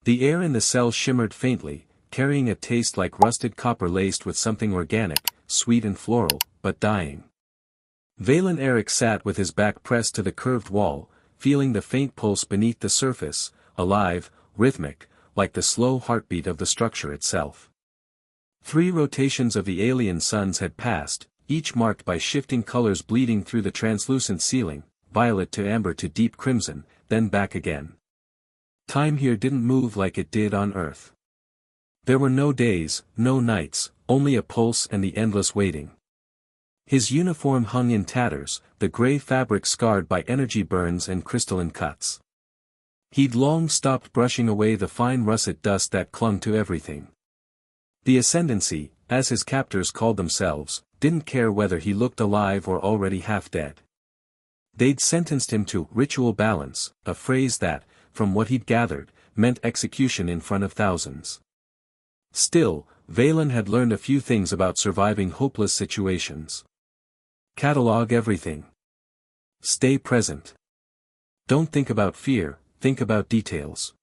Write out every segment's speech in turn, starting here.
The air in the cell shimmered faintly, carrying a taste like rusted copper laced with something organic, sweet and floral, but dying. Valen Eric sat with his back pressed to the curved wall, feeling the faint pulse beneath the surface, alive, rhythmic, like the slow heartbeat of the structure itself. 3 rotations of the alien suns had passed, each marked by shifting colors bleeding through the translucent ceiling, violet to amber to deep crimson, then back again. Time here didn't move like it did on Earth. There were no days, no nights, only a pulse and the endless waiting. His uniform hung in tatters, the gray fabric scarred by energy burns and crystalline cuts. He'd long stopped brushing away the fine russet dust that clung to everything. The Ascendancy, as his captors called themselves, didn't care whether he looked alive or already half dead. They'd sentenced him to ritual balance, a phrase that, from what he'd gathered, meant execution in front of thousands. Still, Valen had learned a few things about surviving hopeless situations. Catalog everything. Stay present. Don't think about fear, think about details.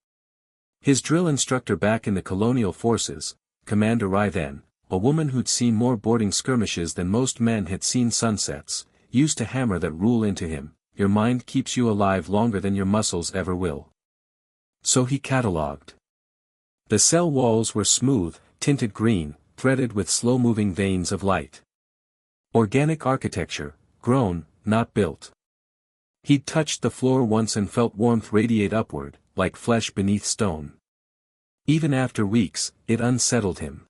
His drill instructor back in the colonial forces, Commander Rythen, a woman who'd seen more boarding skirmishes than most men had seen sunsets, used to hammer that rule into him: your mind keeps you alive longer than your muscles ever will. So he catalogued. The cell walls were smooth, tinted green, threaded with slow-moving veins of light. Organic architecture, grown, not built. He'd touched the floor once and felt warmth radiate upward, like flesh beneath stone. Even after weeks, it unsettled him.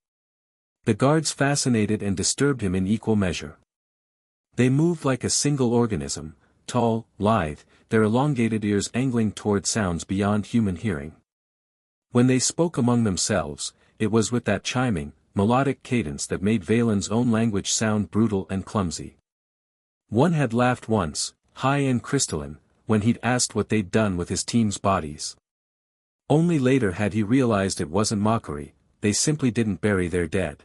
The guards fascinated and disturbed him in equal measure. They moved like a single organism, tall, lithe, their elongated ears angling toward sounds beyond human hearing. When they spoke among themselves, it was with that chiming, melodic cadence that made Valen's own language sound brutal and clumsy. One had laughed once, high and crystalline, when he'd asked what they'd done with his team's bodies. Only later had he realized it wasn't mockery, they simply didn't bury their dead.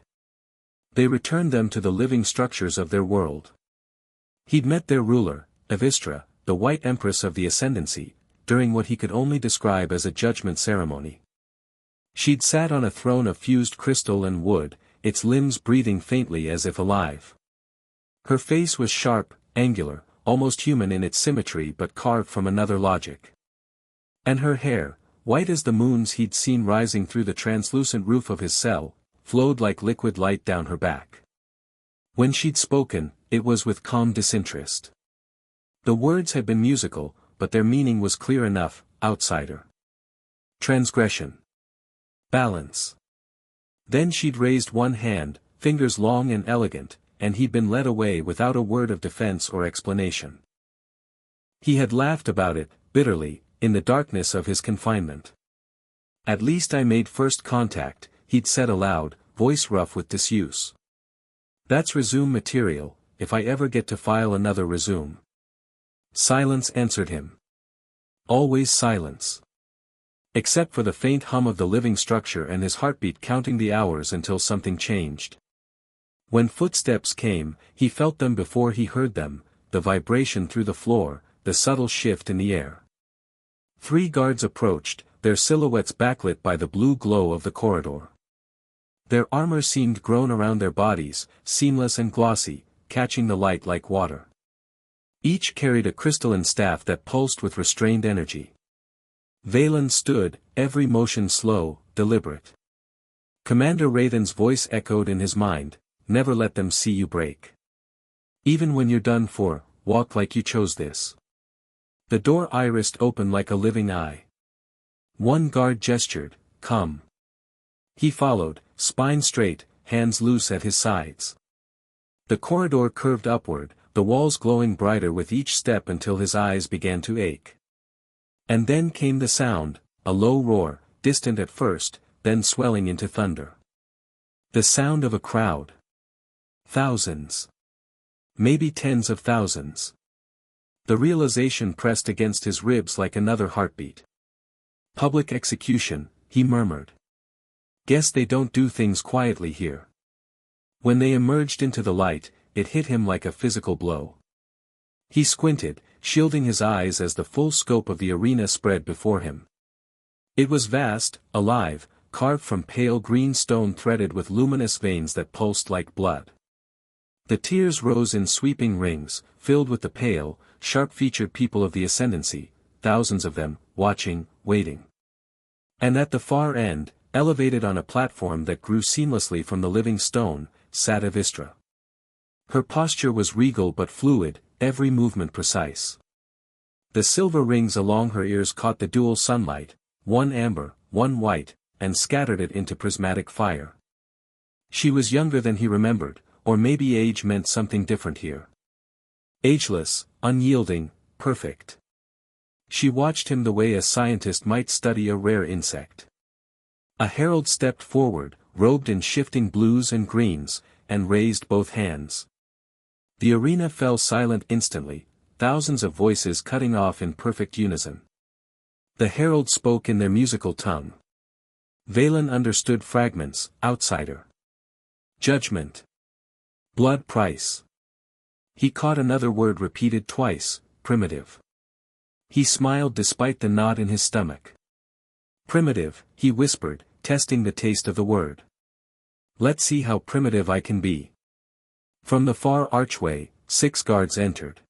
They returned them to the living structures of their world. He'd met their ruler, Evistra, the White Empress of the Ascendancy, during what he could only describe as a judgment ceremony. She'd sat on a throne of fused crystal and wood, its limbs breathing faintly as if alive. Her face was sharp, angular, almost human in its symmetry but carved from another logic. And her hair, white as the moons he'd seen rising through the translucent roof of his cell, flowed like liquid light down her back. When she'd spoken, it was with calm disinterest. The words had been musical, but their meaning was clear enough: outsider. Transgression. Balance. Then she'd raised one hand, fingers long and elegant, and he'd been led away without a word of defense or explanation. He had laughed about it, bitterly, in the darkness of his confinement. At least I made first contact, he'd said aloud, voice rough with disuse. That's resume material, if I ever get to file another resume. Silence answered him. Always silence. Except for the faint hum of the living structure and his heartbeat counting the hours until something changed. When footsteps came, he felt them before he heard them, the vibration through the floor, the subtle shift in the air. 3 guards approached, their silhouettes backlit by the blue glow of the corridor. Their armor seemed grown around their bodies, seamless and glossy, catching the light like water. Each carried a crystalline staff that pulsed with restrained energy. Valen stood, every motion slow, deliberate. Commander Raythen's voice echoed in his mind: never let them see you break. Even when you're done for, walk like you chose this. The door irised open like a living eye. One guard gestured, come. He followed, spine straight, hands loose at his sides. The corridor curved upward, the walls glowing brighter with each step until his eyes began to ache. And then came the sound, a low roar, distant at first, then swelling into thunder. The sound of a crowd. Thousands. Maybe tens of thousands. The realization pressed against his ribs like another heartbeat. Public execution, he murmured. Guess they don't do things quietly here. When they emerged into the light, it hit him like a physical blow. He squinted, shielding his eyes as the full scope of the arena spread before him. It was vast, alive, carved from pale green stone threaded with luminous veins that pulsed like blood. The tiers rose in sweeping rings, filled with the pale, sharp-featured people of the Ascendancy, thousands of them, watching, waiting. And at the far end, elevated on a platform that grew seamlessly from the living stone, sat Evistra. Her posture was regal but fluid, every movement precise. The silver rings along her ears caught the dual sunlight, one amber, one white, and scattered it into prismatic fire. She was younger than he remembered, or maybe age meant something different here. Ageless, unyielding, perfect. She watched him the way a scientist might study a rare insect. A herald stepped forward, robed in shifting blues and greens, and raised both hands. The arena fell silent instantly, thousands of voices cutting off in perfect unison. The herald spoke in their musical tongue. Valen understood fragments: outsider, judgment, blood price. He caught another word repeated twice: primitive. He smiled despite the knot in his stomach. Primitive, he whispered, testing the taste of the word. Let's see how primitive I can be. From the far archway, 6 guards entered.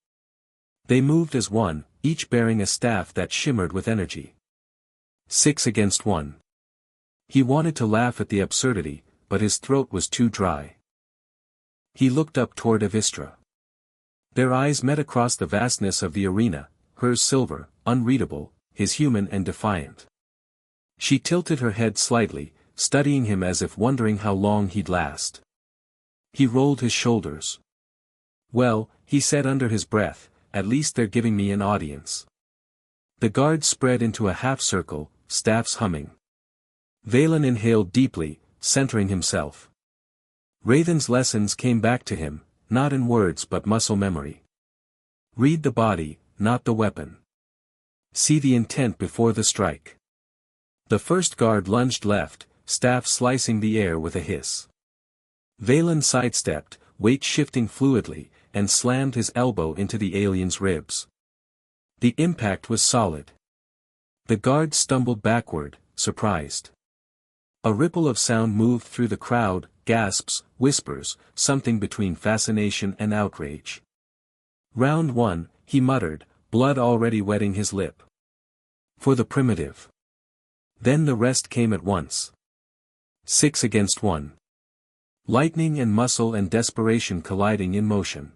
They moved as one, each bearing a staff that shimmered with energy. 6 against 1. He wanted to laugh at the absurdity, but his throat was too dry. He looked up toward Evistra. Their eyes met across the vastness of the arena, hers silver, unreadable, his human and defiant. She tilted her head slightly, studying him as if wondering how long he'd last. He rolled his shoulders. Well, he said under his breath, at least they're giving me an audience. The guards spread into a half-circle, staffs humming. Valen inhaled deeply, centering himself. Raven's lessons came back to him, not in words but muscle memory. Read the body, not the weapon. See the intent before the strike. The first guard lunged left, staff slicing the air with a hiss. Valen sidestepped, weight shifting fluidly, and slammed his elbow into the alien's ribs. The impact was solid. The guard stumbled backward, surprised. A ripple of sound moved through the crowd, gasps, whispers, something between fascination and outrage. Round 1, he muttered, blood already wetting his lip. For the primitive. Then the rest came at once. 6 against 1. Lightning and muscle and desperation colliding in motion.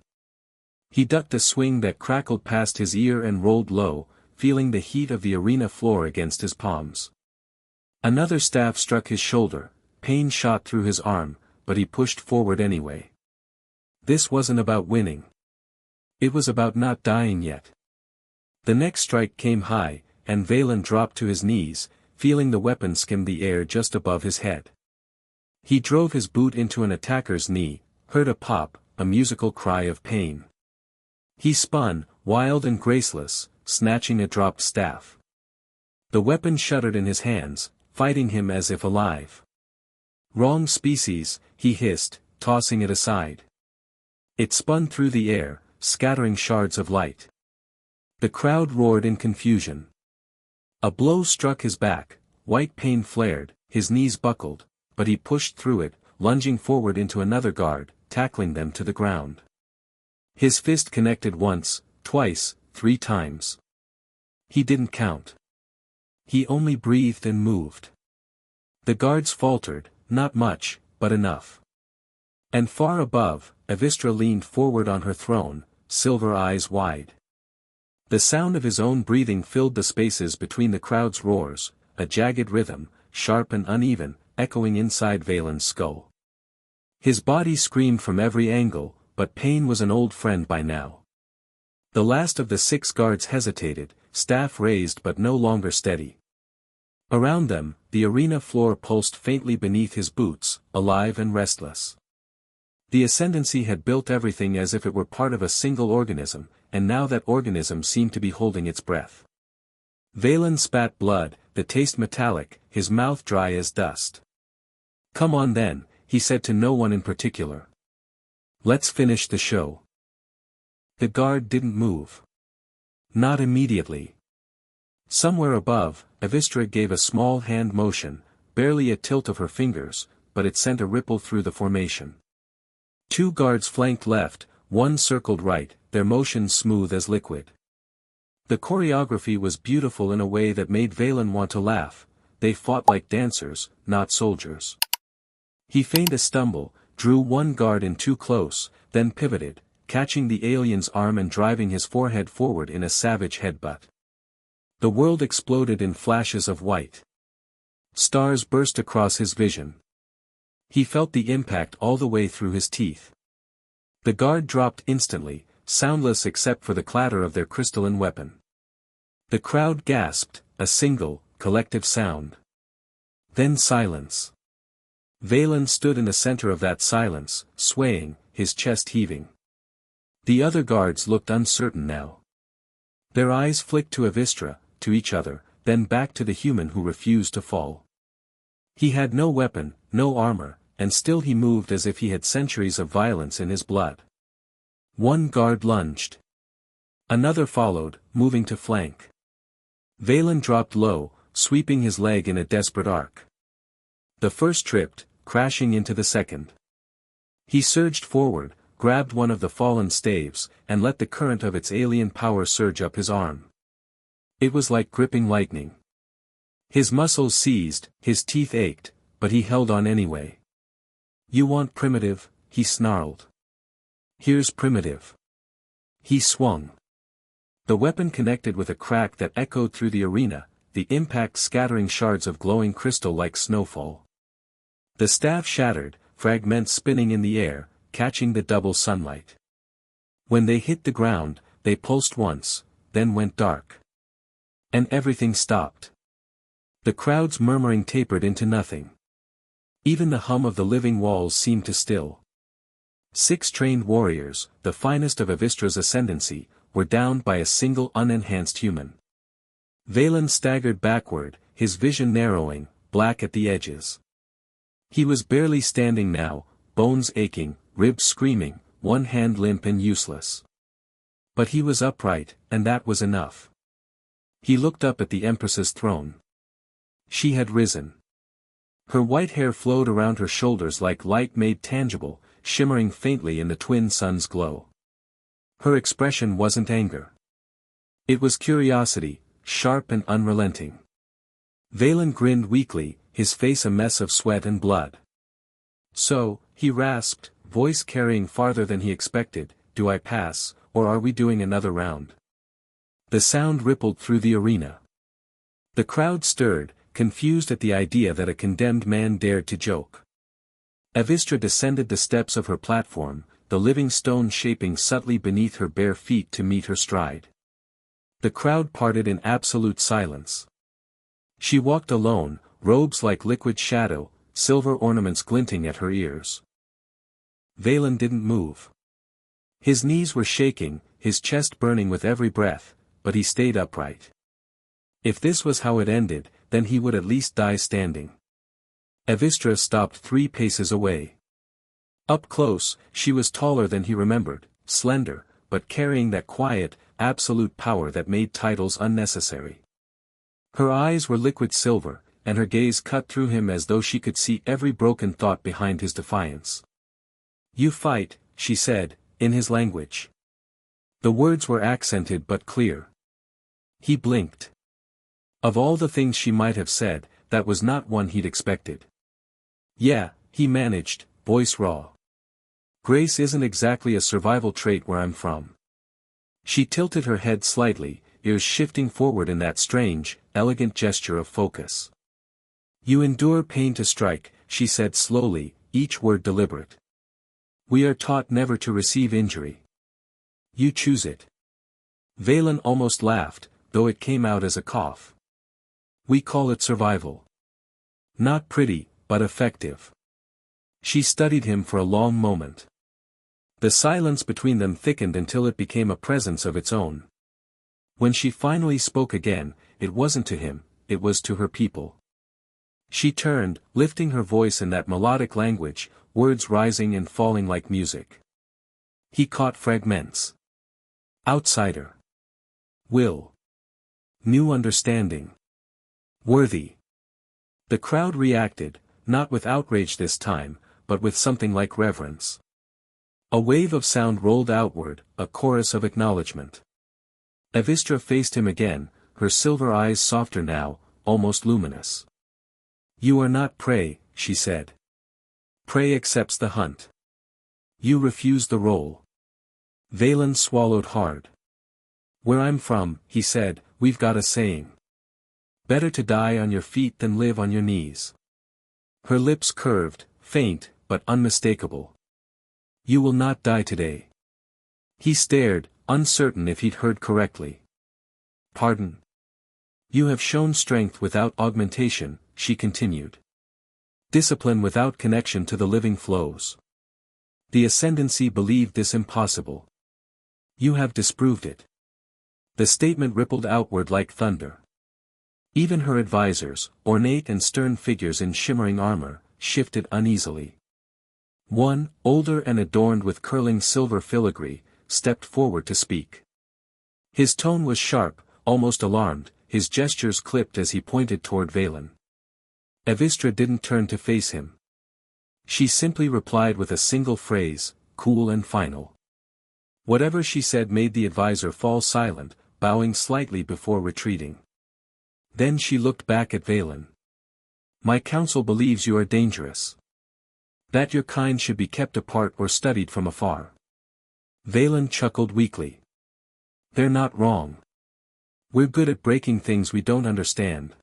He ducked a swing that crackled past his ear and rolled low, feeling the heat of the arena floor against his palms. Another staff struck his shoulder, pain shot through his arm, but he pushed forward anyway. This wasn't about winning. It was about not dying yet. The next strike came high, and Valen dropped to his knees, feeling the weapon skim the air just above his head. He drove his boot into an attacker's knee, heard a pop, a musical cry of pain. He spun, wild and graceless, snatching a dropped staff. The weapon shuddered in his hands, fighting him as if alive. Wrong species, he hissed, tossing it aside. It spun through the air, scattering shards of light. The crowd roared in confusion. A blow struck his back, white pain flared, his knees buckled, but he pushed through it, lunging forward into another guard, tackling them to the ground. His fist connected once, twice, 3 times. He didn't count. He only breathed and moved. The guards faltered, not much, but enough. And far above, Evistra leaned forward on her throne, silver eyes wide. The sound of his own breathing filled the spaces between the crowd's roars, a jagged rhythm, sharp and uneven, echoing inside Valen's skull. His body screamed from every angle, but pain was an old friend by now. The last of the 6 guards hesitated, staff raised but no longer steady. Around them, the arena floor pulsed faintly beneath his boots, alive and restless. The Ascendancy had built everything as if it were part of a single organism, and now that organism seemed to be holding its breath. Valen spat blood, the taste metallic, his mouth dry as dust. Come on then, he said to no one in particular. Let's finish the show. The guard didn't move. Not immediately. Somewhere above, Avistra gave a small hand motion, barely a tilt of her fingers, but it sent a ripple through the formation. 2 guards flanked left, 1 circled right, their motions smooth as liquid. The choreography was beautiful in a way that made Valen want to laugh. They fought like dancers, not soldiers. He feigned a stumble, drew 1 guard in too close, then pivoted, catching the alien's arm and driving his forehead forward in a savage headbutt. The world exploded in flashes of white. Stars burst across his vision. He felt the impact all the way through his teeth. The guard dropped instantly, soundless except for the clatter of their crystalline weapon. The crowd gasped, a single, collective sound. Then silence. Valen stood in the center of that silence, swaying, his chest heaving. The other guards looked uncertain now. Their eyes flicked to Avistra, to each other, then back to the human who refused to fall. He had no weapon, no armor, and still he moved as if he had centuries of violence in his blood. 1 guard lunged. Another followed, moving to flank. Valen dropped low, sweeping his leg in a desperate arc. The first tripped, crashing into the second. He surged forward, grabbed one of the fallen staves, and let the current of its alien power surge up his arm. It was like gripping lightning. His muscles seized, his teeth ached, but he held on anyway. "You want primitive?" he snarled. "Here's primitive." He swung. The weapon connected with a crack that echoed through the arena, the impact scattering shards of glowing crystal like snowfall. The staff shattered, fragments spinning in the air, catching the double sunlight. When they hit the ground, they pulsed once, then went dark. And everything stopped. The crowd's murmuring tapered into nothing. Even the hum of the living walls seemed to still. 6 trained warriors, the finest of Avistra's ascendancy, were downed by a single unenhanced human. Valen staggered backward, his vision narrowing, black at the edges. He was barely standing now, bones aching, ribs screaming, 1 hand limp and useless. But he was upright, and that was enough. He looked up at the Empress's throne. She had risen. Her white hair flowed around her shoulders like light made tangible, shimmering faintly in the twin suns' glow. Her expression wasn't anger. It was curiosity, sharp and unrelenting. Valen grinned weakly, his face a mess of sweat and blood. "So," he rasped, voice carrying farther than he expected, "do I pass, or are we doing another round?" The sound rippled through the arena. The crowd stirred, confused at the idea that a condemned man dared to joke. Avistra descended the steps of her platform, the living stone shaping subtly beneath her bare feet to meet her stride. The crowd parted in absolute silence. She walked alone, robes like liquid shadow, silver ornaments glinting at her ears. Valen didn't move. His knees were shaking, his chest burning with every breath, but he stayed upright. If this was how it ended, then he would at least die standing. Avistra stopped 3 paces away. Up close, she was taller than he remembered, slender, but carrying that quiet, absolute power that made titles unnecessary. Her eyes were liquid silver, and her gaze cut through him as though she could see every broken thought behind his defiance. "You fight," she said, in his language. The words were accented but clear. He blinked. Of all the things she might have said, that was not one he'd expected. "Yeah," he managed, voice raw. "Grace isn't exactly a survival trait where I'm from." She tilted her head slightly, ears shifting forward in that strange, elegant gesture of focus. "You endure pain to strike," she said slowly, each word deliberate. "We are taught never to receive injury. You choose it." Valen almost laughed, though it came out as a cough. "We call it survival. Not pretty, but effective." She studied him for a long moment. The silence between them thickened until it became a presence of its own. When she finally spoke again, it wasn't to him, it was to her people. She turned, lifting her voice in that melodic language, words rising and falling like music. He caught fragments. "Outsider. Will. New understanding. Worthy. The crowd reacted, not with outrage this time, but with something like reverence. A wave of sound rolled outward, a chorus of acknowledgement. Evistra faced him again, her silver eyes softer now, almost luminous. You are not prey, she said. Prey accepts the hunt. You refuse the role. Valen swallowed hard. Where I'm from, he said, we've got a saying. Better to die on your feet than live on your knees. Her lips curved, faint, but unmistakable. You will not die today. He stared, uncertain if he'd heard correctly. Pardon? You have shown strength without augmentation, she continued. Discipline without connection to the living flows. The ascendancy believed this impossible. You have disproved it. The statement rippled outward like thunder. Even her advisors, ornate and stern figures in shimmering armor, shifted uneasily. One, older and adorned with curling silver filigree, stepped forward to speak. His tone was sharp, almost alarmed, his gestures clipped as he pointed toward Valen. Evistra didn't turn to face him. She simply replied with a single phrase, cool and final. Whatever she said made the advisor fall silent, bowing slightly before retreating. Then she looked back at Valen. My council believes you are dangerous. That your kind should be kept apart or studied from afar. Valen chuckled weakly. They're not wrong. We're good at breaking things we don't understand.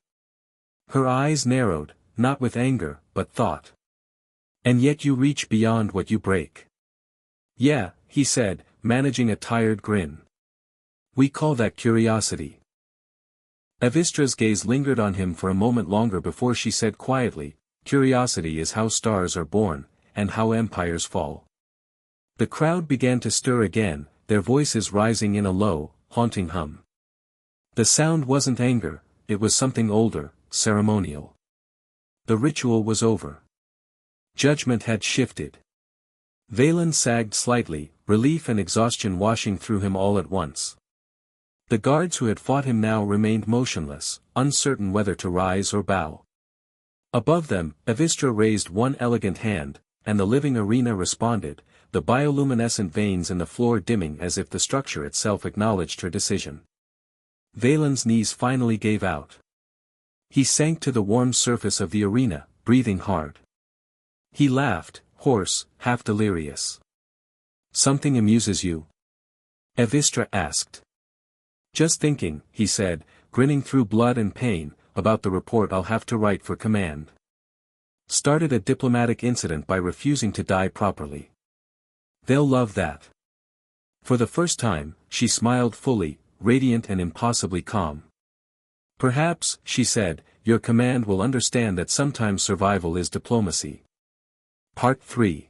Her eyes narrowed, not with anger, but thought. And yet you reach beyond what you break. Yeah, he said, managing a tired grin. We call that curiosity. Evistra's gaze lingered on him for a moment longer before she said quietly, curiosity is how stars are born, and how empires fall. The crowd began to stir again, their voices rising in a low, haunting hum. The sound wasn't anger, it was something older, ceremonial. The ritual was over. Judgment had shifted. Valen sagged slightly, relief and exhaustion washing through him all at once. The guards who had fought him now remained motionless, uncertain whether to rise or bow. Above them, Evistra raised one elegant hand, and the living arena responded, the bioluminescent veins in the floor dimming as if the structure itself acknowledged her decision. Valen's knees finally gave out. He sank to the warm surface of the arena, breathing hard. He laughed, hoarse, half delirious. Something amuses you? Evistra asked. Just thinking, he said, grinning through blood and pain, about the report I'll have to write for command. Started a diplomatic incident by refusing to die properly. They'll love that. For the first time, she smiled fully, radiant and impossibly calm. Perhaps, she said, your command will understand that sometimes survival is diplomacy. Part 3.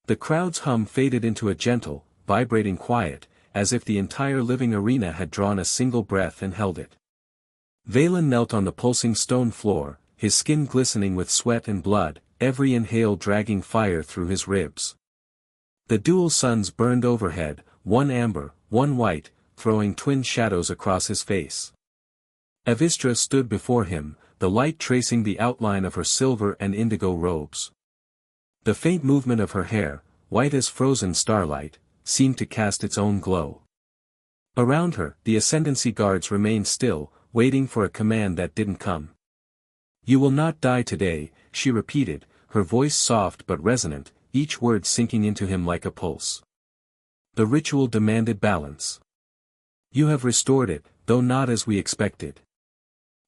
The crowd's hum faded into a gentle, vibrating quiet, as if the entire living arena had drawn a single breath and held it. Valen knelt on the pulsing stone floor, his skin glistening with sweat and blood, every inhale dragging fire through his ribs. The dual suns burned overhead, one amber, one white, throwing twin shadows across his face. Evistra stood before him, the light tracing the outline of her silver and indigo robes. The faint movement of her hair, white as frozen starlight, seemed to cast its own glow. Around her, the ascendancy guards remained still, waiting for a command that didn't come. You will not die today, she repeated, her voice soft but resonant, each word sinking into him like a pulse. The ritual demanded balance. You have restored it, though not as we expected.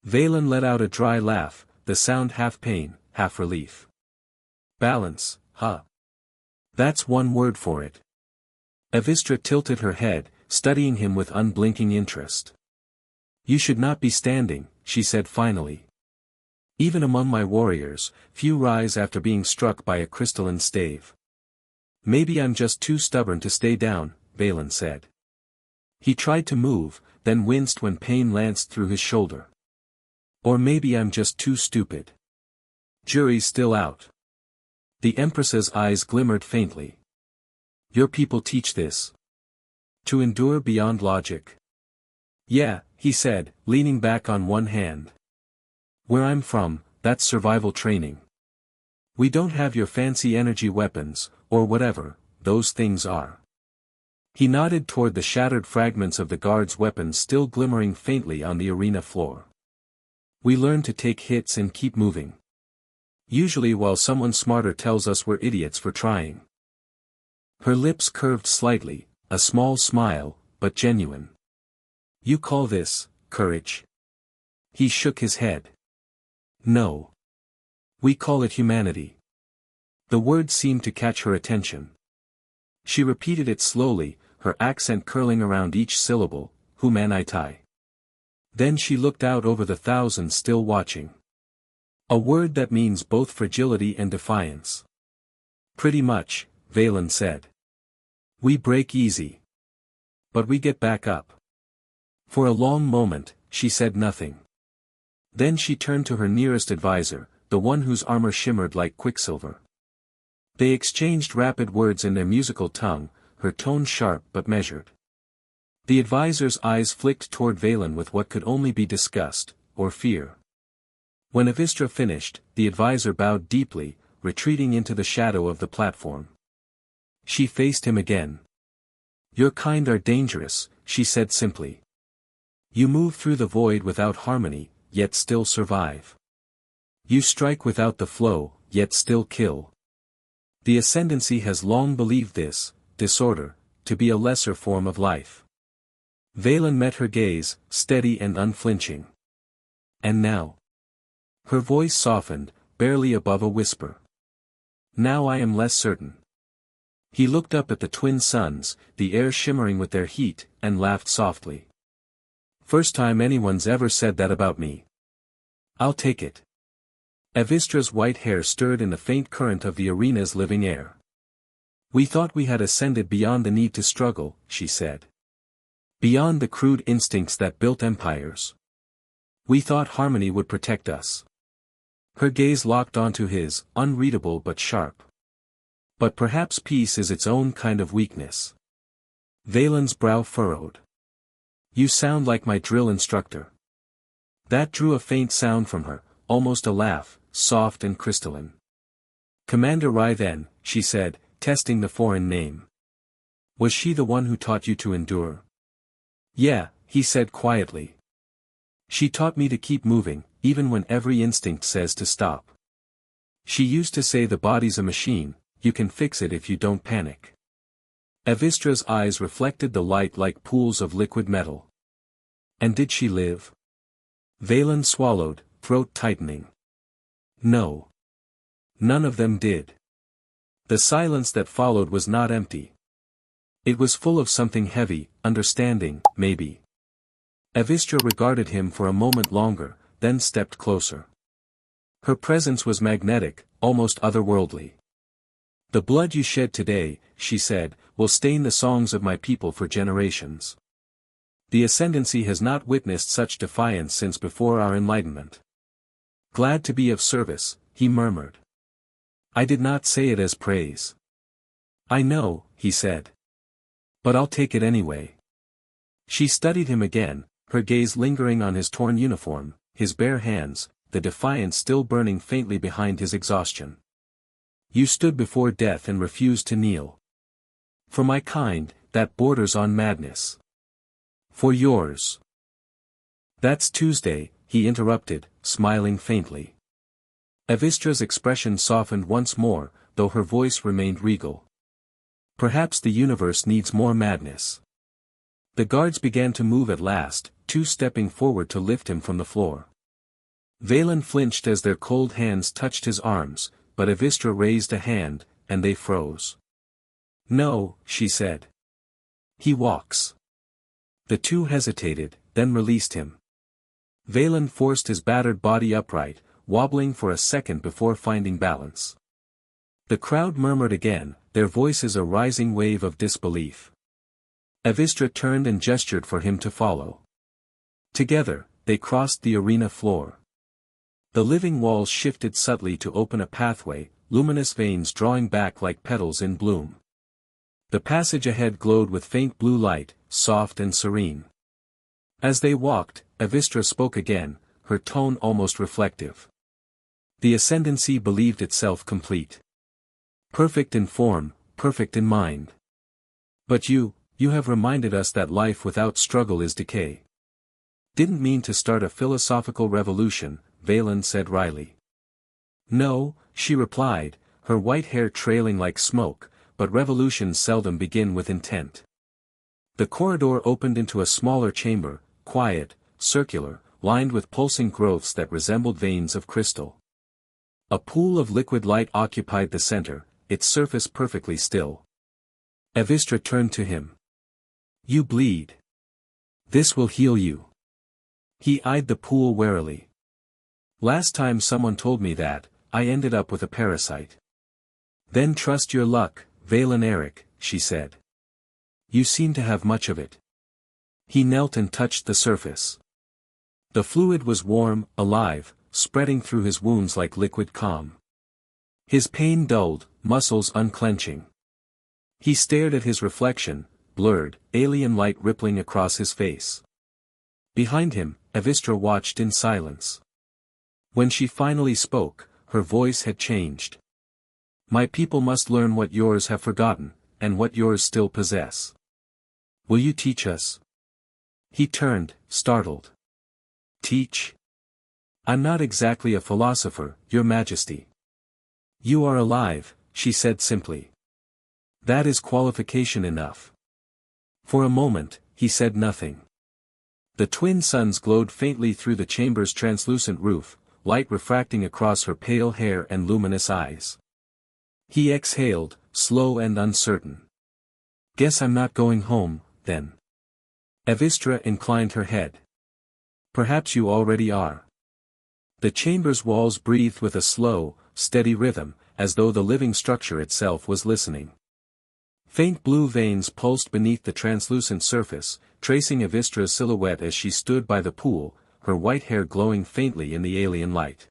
Valen let out a dry laugh, the sound half pain, half relief. Balance, huh? That's one word for it. Evistra tilted her head, studying him with unblinking interest. You should not be standing, she said finally. Even among my warriors, few rise after being struck by a crystalline stave. Maybe I'm just too stubborn to stay down, Valen said. He tried to move, then winced when pain lanced through his shoulder. Or maybe I'm just too stupid. Jury's still out. The Empress's eyes glimmered faintly. Your people teach this. To endure beyond logic. Yeah, he said, leaning back on one hand. Where I'm from, that's survival training. We don't have your fancy energy weapons, or whatever those things are. He nodded toward the shattered fragments of the guards' weapons still glimmering faintly on the arena floor. We learn to take hits and keep moving. Usually while someone smarter tells us we're idiots for trying. Her lips curved slightly, a small smile, but genuine. You call this courage? He shook his head. No. We call it humanity. The word seemed to catch her attention. She repeated it slowly, her accent curling around each syllable, humanity. Then she looked out over the thousands still watching. A word that means both fragility and defiance. Pretty much, Valen said. We break easy. But we get back up. For a long moment, she said nothing. Then she turned to her nearest advisor, the one whose armor shimmered like quicksilver. They exchanged rapid words in their musical tongue, her tone sharp but measured. The advisor's eyes flicked toward Valen with what could only be disgust, or fear. When Avistra finished, the advisor bowed deeply, retreating into the shadow of the platform. She faced him again. Your kind are dangerous, she said simply. You move through the void without harmony, yet still survive. You strike without the flow, yet still kill. The Ascendancy has long believed this, disorder, to be a lesser form of life. Valen met her gaze, steady and unflinching. And now? Her voice softened, barely above a whisper. Now I am less certain. He looked up at the twin suns, the air shimmering with their heat, and laughed softly. First time anyone's ever said that about me. I'll take it. Avistra's white hair stirred in the faint current of the arena's living air. We thought we had ascended beyond the need to struggle, she said. Beyond the crude instincts that built empires. We thought harmony would protect us. Her gaze locked onto his, unreadable but sharp. But perhaps peace is its own kind of weakness. Valen's brow furrowed. You sound like my drill instructor. That drew a faint sound from her, almost a laugh, soft and crystalline. Commander Rythen, she said, testing the foreign name. Was she the one who taught you to endure? Yeah, he said quietly. She taught me to keep moving, even when every instinct says to stop. She used to say the body's a machine, you can fix it if you don't panic. Avistra's eyes reflected the light like pools of liquid metal. And did she live? Valen swallowed, throat tightening. No. None of them did. The silence that followed was not empty. It was full of something heavy, understanding, maybe. Avistra regarded him for a moment longer, then stepped closer. Her presence was magnetic, almost otherworldly. The blood you shed today, she said, will stain the songs of my people for generations. The Ascendancy has not witnessed such defiance since before our enlightenment. Glad to be of service, he murmured. I did not say it as praise. I know, he said. But I'll take it anyway. She studied him again, her gaze lingering on his torn uniform, his bare hands, the defiance still burning faintly behind his exhaustion. You stood before death and refused to kneel. For my kind, that borders on madness. For yours. That's Tuesday, he interrupted, smiling faintly. Avistra's expression softened once more, though her voice remained regal. Perhaps the universe needs more madness. The guards began to move at last, two stepping forward to lift him from the floor. Valen flinched as their cold hands touched his arms, but Avistra raised a hand, and they froze. No, she said. He walks. The two hesitated, then released him. Valen forced his battered body upright, wobbling for a second before finding balance. The crowd murmured again, their voices a rising wave of disbelief. Avistra turned and gestured for him to follow. Together, they crossed the arena floor. The living walls shifted subtly to open a pathway, luminous veins drawing back like petals in bloom. The passage ahead glowed with faint blue light, soft and serene. As they walked, Evistra spoke again, her tone almost reflective. The ascendancy believed itself complete. Perfect in form, perfect in mind. But you have reminded us that life without struggle is decay. Didn't mean to start a philosophical revolution, Valen said wryly. No, she replied, her white hair trailing like smoke, but revolutions seldom begin with intent. The corridor opened into a smaller chamber, quiet, circular, lined with pulsing growths that resembled veins of crystal. A pool of liquid light occupied the center, its surface perfectly still. Evistra turned to him. You bleed. This will heal you. He eyed the pool warily. Last time someone told me that, I ended up with a parasite. Then trust your luck, Valen Eric, she said. You seem to have much of it. He knelt and touched the surface. The fluid was warm, alive, spreading through his wounds like liquid calm. His pain dulled, muscles unclenching. He stared at his reflection, blurred, alien light rippling across his face. Behind him, Evistra watched in silence. When she finally spoke, her voice had changed. My people must learn what yours have forgotten, and what yours still possess. Will you teach us? He turned, startled. Teach? I'm not exactly a philosopher, Your Majesty. You are alive, she said simply. That is qualification enough. For a moment, he said nothing. The twin suns glowed faintly through the chamber's translucent roof, light refracting across her pale hair and luminous eyes. He exhaled, slow and uncertain. Guess I'm not going home, then. Evistra inclined her head. Perhaps you already are. The chamber's walls breathed with a slow, steady rhythm, as though the living structure itself was listening. Faint blue veins pulsed beneath the translucent surface, tracing Evistra's silhouette as she stood by the pool, her white hair glowing faintly in the alien light.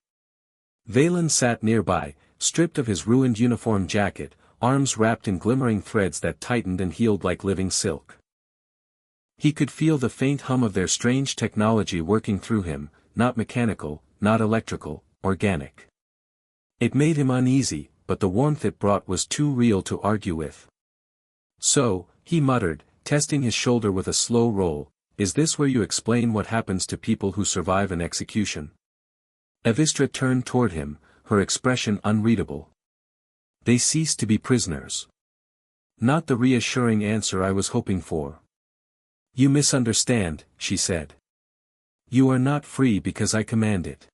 Valen sat nearby, stripped of his ruined uniform jacket, arms wrapped in glimmering threads that tightened and healed like living silk. He could feel the faint hum of their strange technology working through him, not mechanical, not electrical, organic. It made him uneasy, but the warmth it brought was too real to argue with. So, he muttered, testing his shoulder with a slow roll, is this where you explain what happens to people who survive an execution? Evistra turned toward him, her expression unreadable. They cease to be prisoners. Not the reassuring answer I was hoping for. You misunderstand, she said. You are not free because I command it.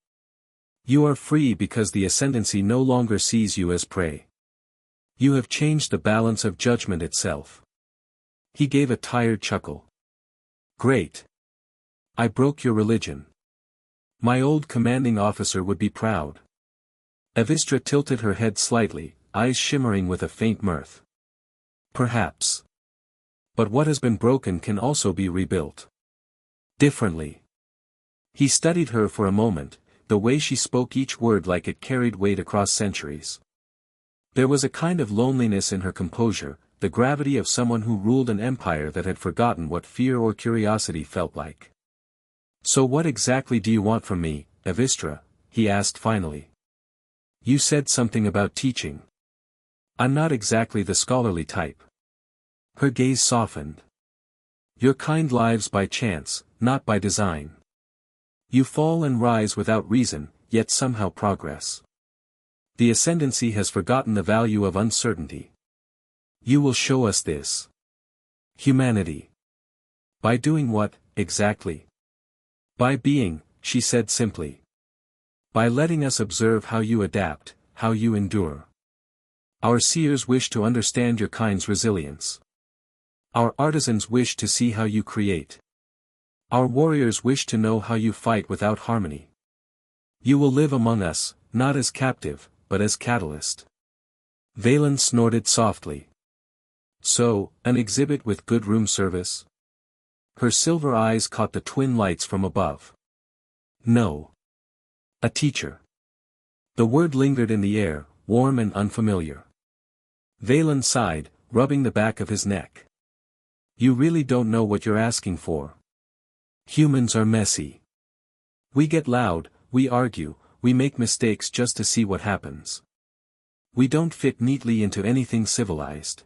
You are free because the ascendancy no longer sees you as prey. You have changed the balance of judgment itself. He gave a tired chuckle. Great. I broke your religion. My old commanding officer would be proud. Evistra tilted her head slightly, eyes shimmering with a faint mirth. Perhaps. But what has been broken can also be rebuilt. Differently. He studied her for a moment, the way she spoke each word like it carried weight across centuries. There was a kind of loneliness in her composure, the gravity of someone who ruled an empire that had forgotten what fear or curiosity felt like. So what exactly do you want from me, Evistra? He asked finally. You said something about teaching. I'm not exactly the scholarly type. Her gaze softened. Your kind lives by chance, not by design. You fall and rise without reason, yet somehow progress. The ascendancy has forgotten the value of uncertainty. You will show us this. Humanity. By doing what, exactly? By being, she said simply. By letting us observe how you adapt, how you endure. Our seers wish to understand your kind's resilience. Our artisans wish to see how you create. Our warriors wish to know how you fight without harmony. You will live among us, not as captive, but as catalyst. Valen snorted softly. So, an exhibit with good room service? Her silver eyes caught the twin lights from above. No. A teacher. The word lingered in the air, warm and unfamiliar. Valen sighed, rubbing the back of his neck. You really don't know what you're asking for. Humans are messy. We get loud, we argue, we make mistakes just to see what happens. We don't fit neatly into anything civilized.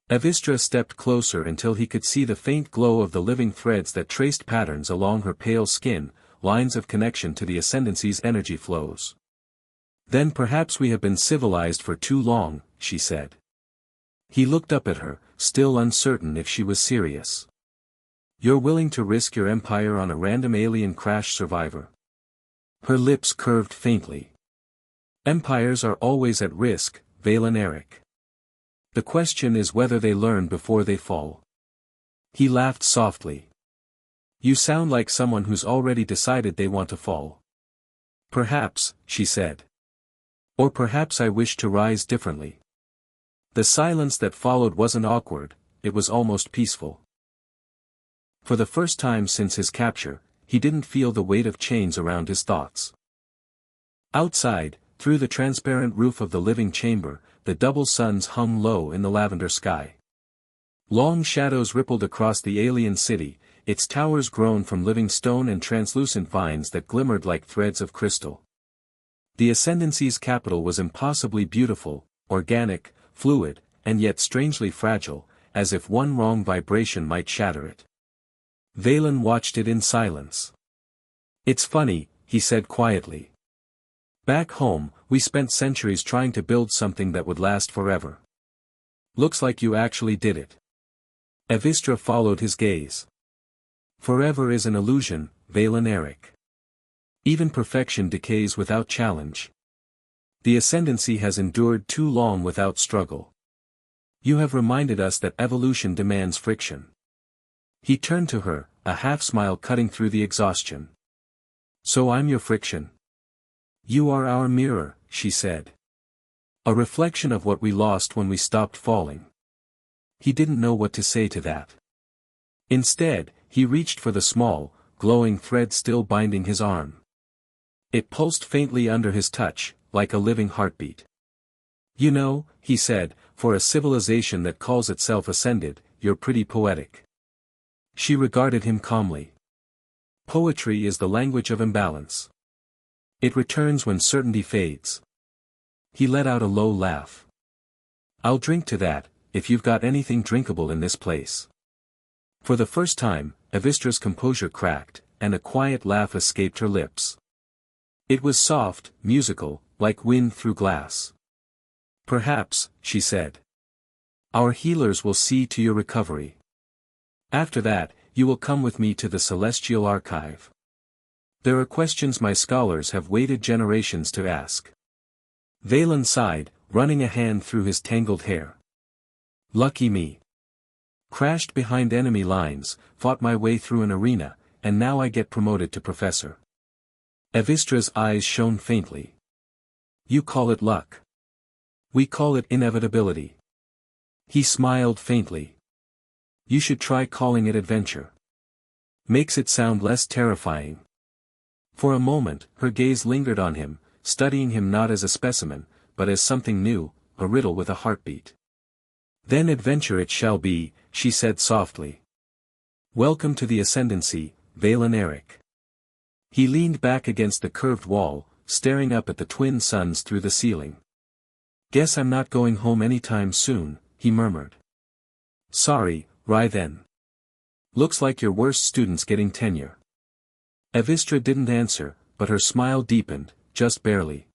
Evistra stepped closer until he could see the faint glow of the living threads that traced patterns along her pale skin, lines of connection to the Ascendancy's energy flows. Then perhaps we have been civilized for too long, she said. He looked up at her, still uncertain if she was serious. You're willing to risk your empire on a random alien crash survivor? Her lips curved faintly. Empires are always at risk, Valen Eric. The question is whether they learn before they fall. He laughed softly. You sound like someone who's already decided they want to fall. Perhaps, she said. Or perhaps I wish to rise differently. The silence that followed wasn't awkward, it was almost peaceful. For the first time since his capture, he didn't feel the weight of chains around his thoughts. Outside, through the transparent roof of the living chamber, the double suns hung low in the lavender sky. Long shadows rippled across the alien city, its towers grown from living stone and translucent vines that glimmered like threads of crystal. The Ascendancy's capital was impossibly beautiful, organic, fluid, and yet strangely fragile, as if one wrong vibration might shatter it. Valen watched it in silence. It's funny, he said quietly. Back home, we spent centuries trying to build something that would last forever. Looks like you actually did it. Evistra followed his gaze. Forever is an illusion, Valen Eric. Even perfection decays without challenge. The Ascendancy has endured too long without struggle. You have reminded us that evolution demands friction. He turned to her, a half-smile cutting through the exhaustion. So I'm your friction? You are our mirror, she said. A reflection of what we lost when we stopped falling. He didn't know what to say to that. Instead, he reached for the small, glowing thread still binding his arm. It pulsed faintly under his touch, like a living heartbeat. You know, he said, for a civilization that calls itself ascended, you're pretty poetic. She regarded him calmly. Poetry is the language of imbalance. It returns when certainty fades. He let out a low laugh. I'll drink to that, if you've got anything drinkable in this place. For the first time, Evistra's composure cracked, and a quiet laugh escaped her lips. It was soft, musical, like wind through glass. Perhaps, she said. Our healers will see to your recovery. After that, you will come with me to the Celestial Archive. There are questions my scholars have waited generations to ask. Valen sighed, running a hand through his tangled hair. Lucky me. Crashed behind enemy lines, fought my way through an arena, and now I get promoted to professor. Evistra's eyes shone faintly. You call it luck. We call it inevitability. He smiled faintly. You should try calling it adventure. Makes it sound less terrifying. For a moment, her gaze lingered on him, studying him not as a specimen, but as something new, a riddle with a heartbeat. Then adventure it shall be, she said softly. Welcome to the Ascendancy, Valen Eric. He leaned back against the curved wall, staring up at the twin suns through the ceiling. Guess I'm not going home anytime soon, he murmured. Sorry, Rye then. Looks like your worst student's getting tenure. Evistra didn't answer, but her smile deepened, just barely.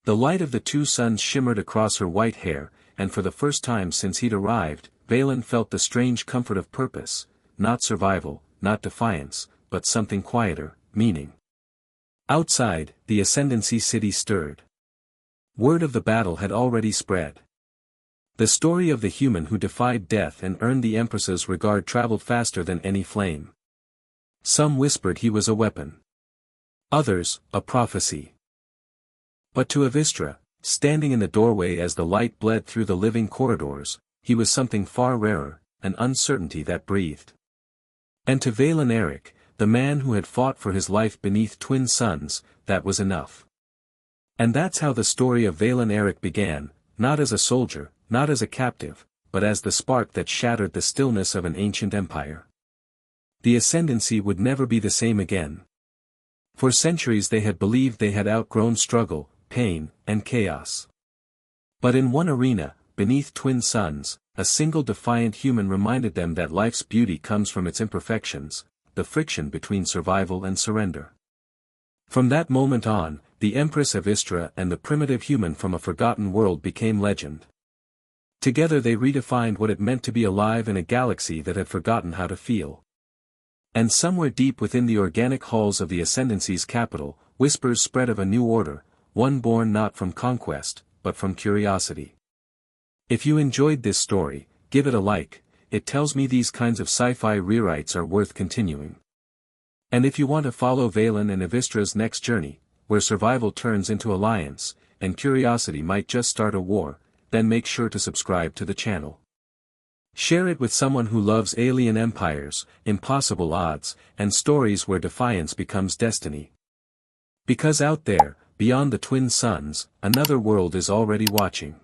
The light of the two suns shimmered across her white hair, and for the first time since he'd arrived, Valen felt the strange comfort of purpose, not survival, not defiance, but something quieter, meaning. Outside, the Ascendancy city stirred. Word of the battle had already spread. The story of the human who defied death and earned the Empress's regard traveled faster than any flame. Some whispered he was a weapon. Others, a prophecy. But to Evistra, standing in the doorway as the light bled through the living corridors, he was something far rarer, an uncertainty that breathed. And to Valen Eric, the man who had fought for his life beneath twin suns, that was enough. And that's how the story of Valen Eric began, not as a soldier, not as a captive, but as the spark that shattered the stillness of an ancient empire. The ascendancy would never be the same again. For centuries they had believed they had outgrown struggle, pain, and chaos. But in one arena, beneath twin suns, a single defiant human reminded them that life's beauty comes from its imperfections, the friction between survival and surrender. From that moment on, the Empress of Istra and the primitive human from a forgotten world became legend. Together they redefined what it meant to be alive in a galaxy that had forgotten how to feel. And somewhere deep within the organic halls of the Ascendancy's capital, whispers spread of a new order, one born not from conquest, but from curiosity. If you enjoyed this story, give it a like. It tells me these kinds of sci-fi rewrites are worth continuing. And if you want to follow Valen and Evistra's next journey, where survival turns into alliance, and curiosity might just start a war, then make sure to subscribe to the channel. Share it with someone who loves alien empires, impossible odds, and stories where defiance becomes destiny. Because out there, beyond the twin suns, another world is already watching.